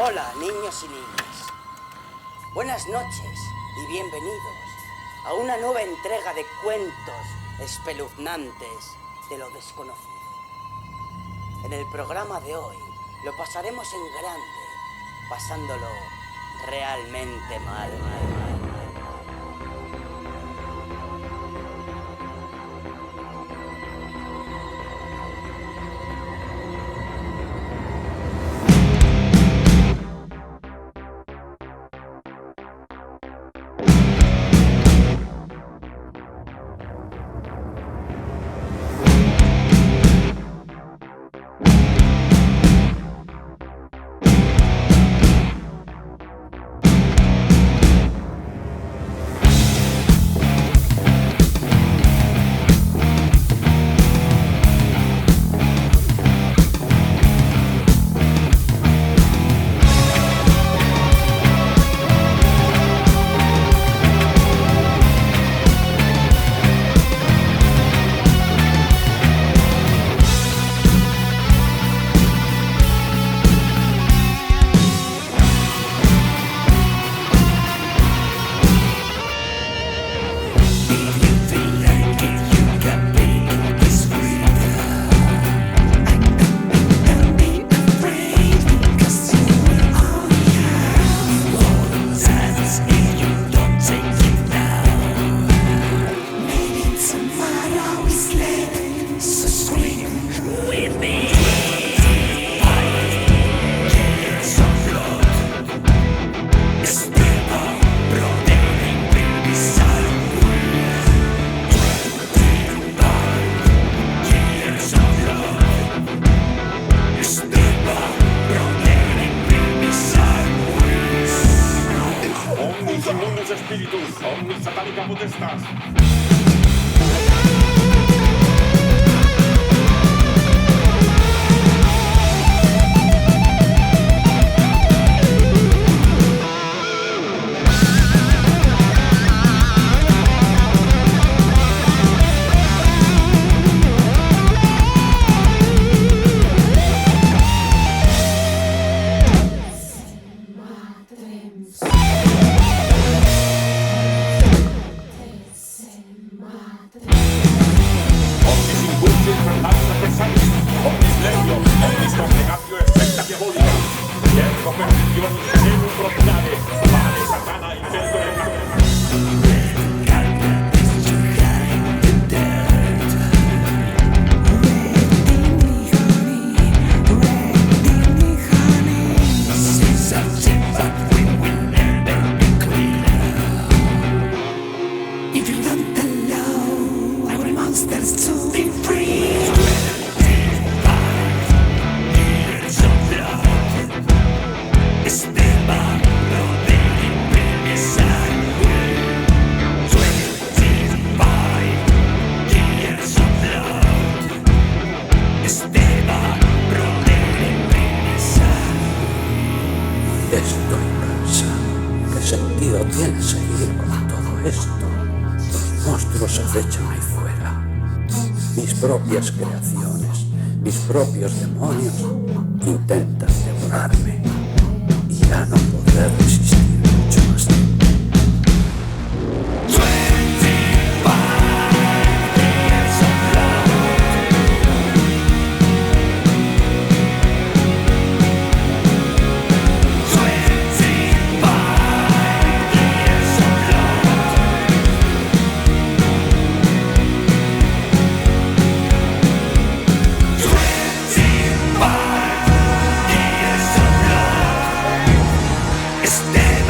Hola, niños y niñas. Buenas noches y bienvenidos a una nueva entrega de cuentos espeluznantes de lo desconocido. En el programa de hoy lo pasaremos en grande, pasándolo realmente mal. Espíritus, omnis satánica potestas. Estoy cansado. ¿Qué sentido tiene seguir con todo esto? Los monstruos acechan ahí fuera. Mis propias creaciones, mis propios demonios intentan devorarme. Y ya no podré resistir mucho más tiempo. Stand